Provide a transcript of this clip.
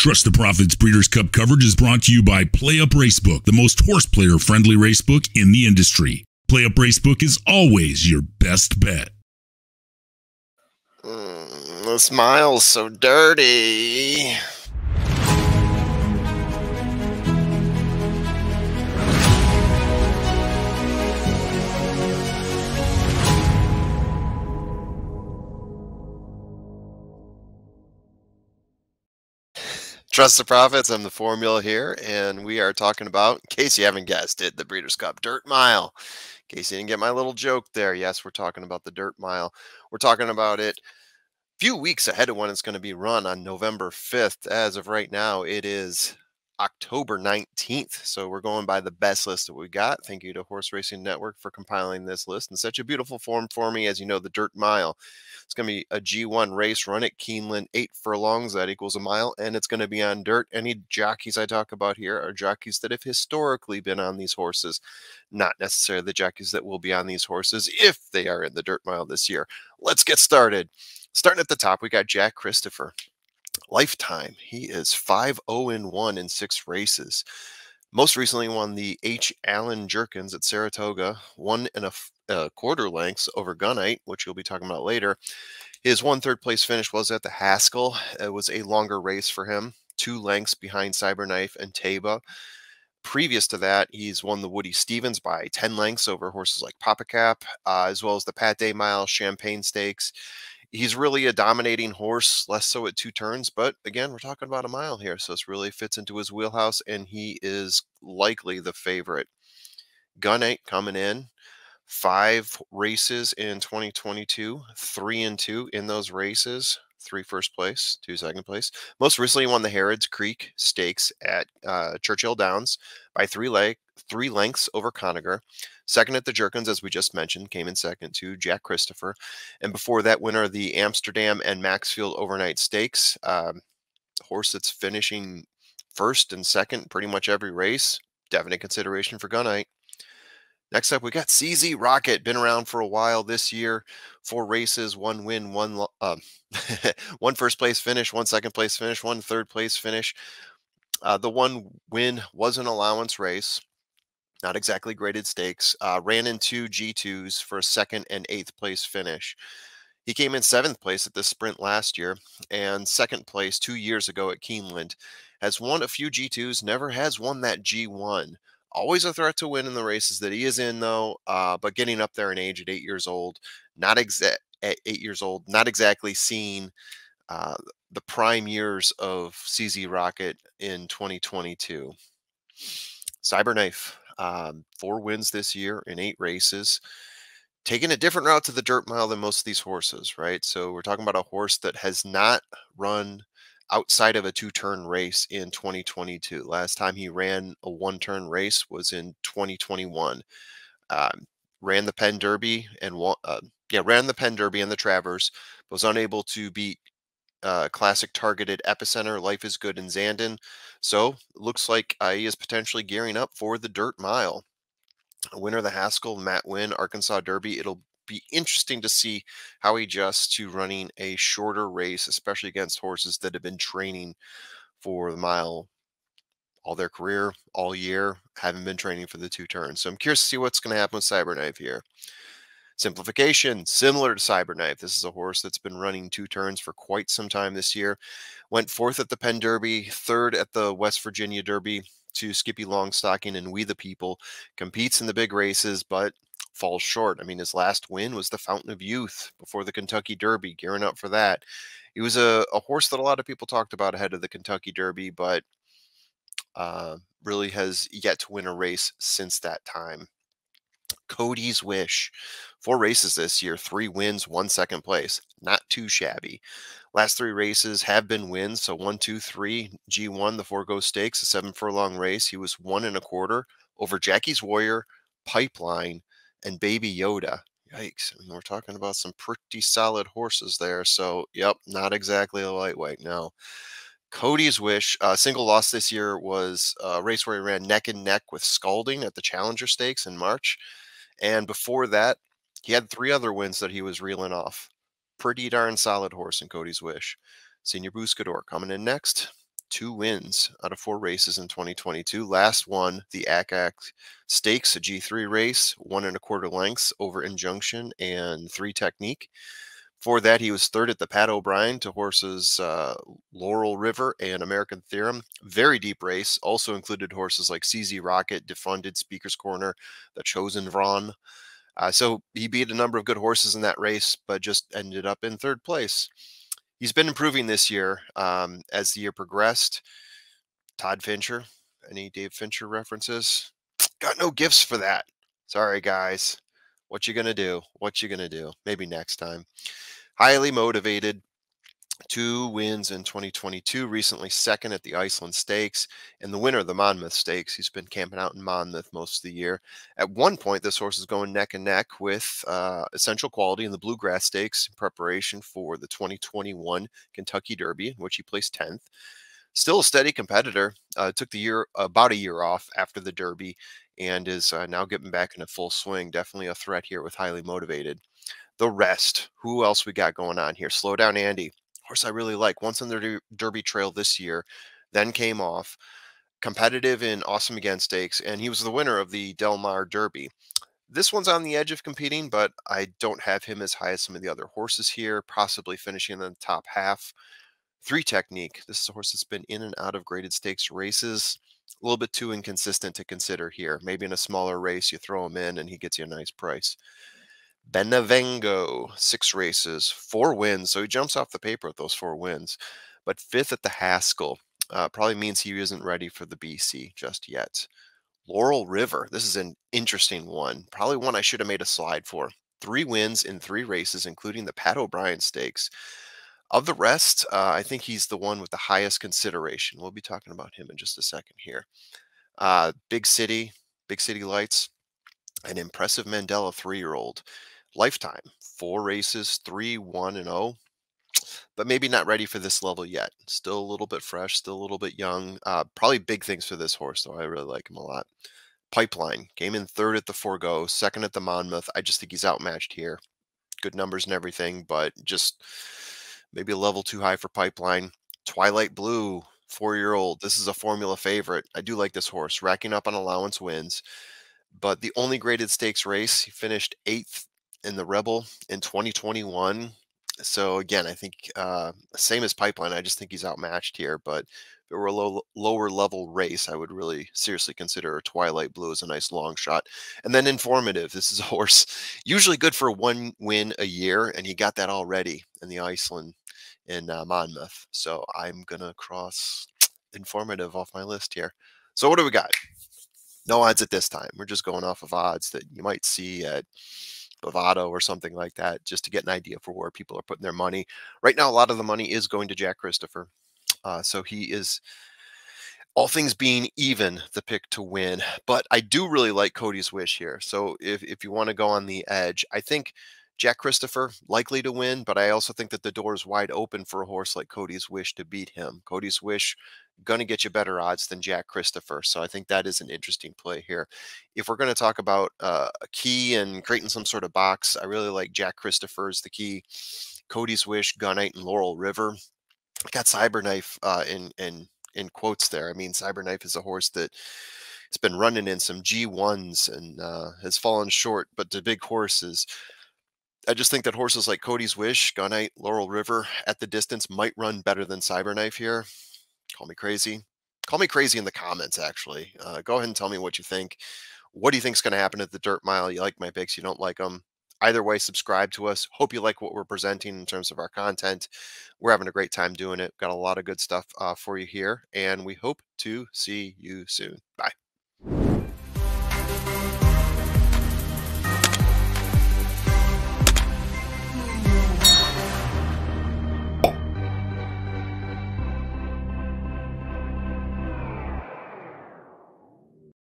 Trust the Profits Breeders' Cup coverage is brought to you by PlayUp Racebook, the most horse player-friendly racebook in the industry. PlayUp Racebook is always your best bet. This mile's so dirty. Trust the Profits. I'm the Formula here, and we are talking about, in case you haven't guessed it, the Breeders' Cup Dirt Mile. In case you didn't get my little joke there, yes, we're talking about the Dirt Mile. We're talking about it a few weeks ahead of when it's going to be run on November 5th. As of right now, it is October 19th. So we're going by the best list that we got. Thank you to Horse Racing Network for compiling this list in such a beautiful form for me. As you know, the Dirt Mile, it's going to be a G1 race run at Keeneland, 8 furlongs. That equals a mile, and it's going to be on dirt. Any jockeys I talk about here are jockeys that have historically been on these horses, not necessarily the jockeys that will be on these horses if they are in the Dirt Mile this year. Let's get started. Starting at the top, we got Jack Christopher. Lifetime, he is 5-0-1 in 6 races. Most recently won the H. Allen Jerkins at Saratoga, 1 1/4 lengths over GUNITE, which you'll be talking about later. His 1/3 place finish was at the Haskell. It was a longer race for him, 2 lengths behind CYBERKNIFE and Taba. Previous to that, he's won the Woody Stevens by 10 lengths over horses like Papa Cap, as well as the Pat Day Mile, Champagne Stakes. He's really a dominating horse, less so at 2 turns, but again, we're talking about a mile here, so this really fits into his wheelhouse, and he is likely the favorite. GUNITE coming in, 5 races in 2022, 3-2 in those races, 3 first place, 2 second place. Most recently won the Harrods Creek Stakes at Churchill Downs by 3 lengths over Conager. Second at the Jerkins, as we just mentioned, came in second to Jack Christopher. And before that, winner of the Amsterdam and Maxfield Overnight Stakes. Horse that's finishing first and second pretty much every race. Definite consideration for GUNITE. Next up, we got CZ Rocket. Been around for a while this year. 4 races, 1 win, 1 1 first place finish, 1 second place finish, 1 third place finish. The 1 win was an allowance race. Not exactly graded stakes. Ran in 2 G2s for a 2nd and 8th place finish. He came in 7th place at this sprint last year and 2nd place 2 years ago at Keeneland. Has won a few G2s, never has won that G1. Always a threat to win in the races that he is in, though, but getting up there in age at 8 years old, not exactly seeing the prime years of CZ Rocket in 2022. CYBERKNIFE, 4 wins this year in 8 races. Taking a different route to the Dirt Mile than most of these horses, right? So we're talking about a horse that has not run outside of a 2-turn race in 2022. Last time he ran a 1-turn race was in 2021. Ran the Penn Derby and ran the Penn Derby and the Travers, but was unable to beat classic targeted Epicenter, Life is Good, and Zandon. So looks like he is potentially gearing up for the Dirt Mile. A winner of the Haskell, Matt Wynn, Arkansas Derby. It'll be interesting to see how he adjusts to running a shorter race, especially against horses that have been training for the mile all their career, all year, haven't been training for the 2 turns. So I'm curious to see what's going to happen with CYBERKNIFE here. Simplification, similar to CYBERKNIFE. This is a horse that's been running 2 turns for quite some time this year. Went 4th at the Penn Derby, 3rd at the West Virginia Derby to Skippy Longstocking and We the People. Competes in the big races, but falls short. I mean, his last win was the Fountain of Youth before the Kentucky Derby, gearing up for that. He was a horse that a lot of people talked about ahead of the Kentucky Derby, but really has yet to win a race since that time. CODY'S Wish, 4 races this year, 3 wins, 1 second place. Not too shabby. Last 3 races have been wins. So 1, 2, 3, G1, the Forgo Stakes, a 7 furlong race. He was 1 1/4 over Jackie's Warrior, Pipeline, and Baby Yoda. Yikes. I mean, we're talking about some pretty solid horses there. So, yep, not exactly a lightweight, no. CODY'S Wish, single loss this year was a race where he ran neck and neck with Scalding at the Challenger Stakes in March. And before that, he had 3 other wins that he was reeling off. Pretty darn solid horse in CODY'S Wish. Senior Buscador coming in next. 2 wins out of 4 races in 2022. Last won the ACAC Stakes, a G3 race, 1 1/4 lengths over Injunction and 3 Technique. For that, he was third at the Pat O'Brien to horses Laurel River and American Theorem. Very deep race. Also included horses like CZ Rocket, Defunded, Speaker's Corner, The Chosen Vron. So he beat a number of good horses in that race, but just ended up in third place. He's been improving this year as the year progressed. Todd Fincher, any Dave Fincher references? Got no gifts for that. Sorry, guys. What you gonna do? What you gonna do? Maybe next time. Highly motivated. 2 wins in 2022, recently second at the Iceland Stakes, and the winner of the Monmouth Stakes. He's been camping out in Monmouth most of the year. At one point, this horse is going neck and neck with Essential Quality in the Bluegrass Stakes in preparation for the 2021 Kentucky Derby, in which he placed 10th. Still a steady competitor. Took about a year off after the Derby and is now getting back into full swing. Definitely a threat here with Highly Motivated. The rest, who else we got going on here? Slow Down Andy, horse I really like. Once on the Derby trail this year, then came off. Competitive in Awesome Again Stakes, and he was the winner of the Del Mar Derby. This one's on the edge of competing, but I don't have him as high as some of the other horses here, possibly finishing in the top half. 3 Technique. This is a horse that's been in and out of graded stakes races. A little bit too inconsistent to consider here. Maybe in a smaller race, you throw him in and he gets you a nice price. Benevengo, 6 races, 4 wins. So he jumps off the paper with those 4 wins. But 5th at the Haskell probably means he isn't ready for the BC just yet. Laurel River, this is an interesting one. Probably one I should have made a slide for. 3 wins in 3 races, including the Pat O'Brien Stakes. Of the rest, I think he's the one with the highest consideration. We'll be talking about him in just a second here. Big City Lights, an impressive Mandela 3-year-old. Lifetime, 4 races, 3 1-0, but maybe not ready for this level yet. Still a little bit fresh, still a little bit young. Probably big things for this horse, though. I really like him a lot. Pipeline came in 3rd at the Forgo, 2nd at the Monmouth. I just think he's outmatched here. Good numbers and everything, but just maybe a level too high for Pipeline. Twilight Blue, 4-year-old. This is a formula favorite. I do like this horse. Racking up on allowance wins, but the only graded stakes race, he finished 8th in the Rebel in 2021. So again, I think same as Pipeline. I just think he's outmatched here. But if it were a lower level race, I would really seriously consider Twilight Blue as a nice long shot. And then Informative. This is a horse usually good for 1 win a year, and he got that already in the Iceland in Monmouth. So I'm gonna cross Informative off my list here. So what do we got? No odds at this time. We're just going off of odds that you might see at Bovado or something like that, just to get an idea for where people are putting their money. Right now, a lot of the money is going to Jack Christopher. So he is, all things being even, the pick to win. But I do really like CODY'S Wish here. So if you want to go on the edge, I think Jack Christopher likely to win, but I also think that the door is wide open for a horse like CODY'S Wish to beat him. CODY'S Wish going to get you better odds than Jack Christopher. So I think that is an interesting play here. If we're going to talk about a key and creating some sort of box, I really like Jack Christopher as the key. CODY'S Wish, GUNITE, and Laurel River. I got CYBERKNIFE in quotes there. I mean, CYBERKNIFE is a horse that has been running in some G1s and has fallen short, but the big horses. I just think that horses like CODY'S Wish, GUNITE, Laurel River at the distance might run better than CYBERKNIFE here. Call me crazy. Call me crazy in the comments, actually. Go ahead and tell me what you think. What do you think is going to happen at the Dirt Mile? You like my picks, you don't like them. Either way, subscribe to us. Hope you like what we're presenting in terms of our content. We're having a great time doing it. Got a lot of good stuff for you here, and we hope to see you soon. Bye.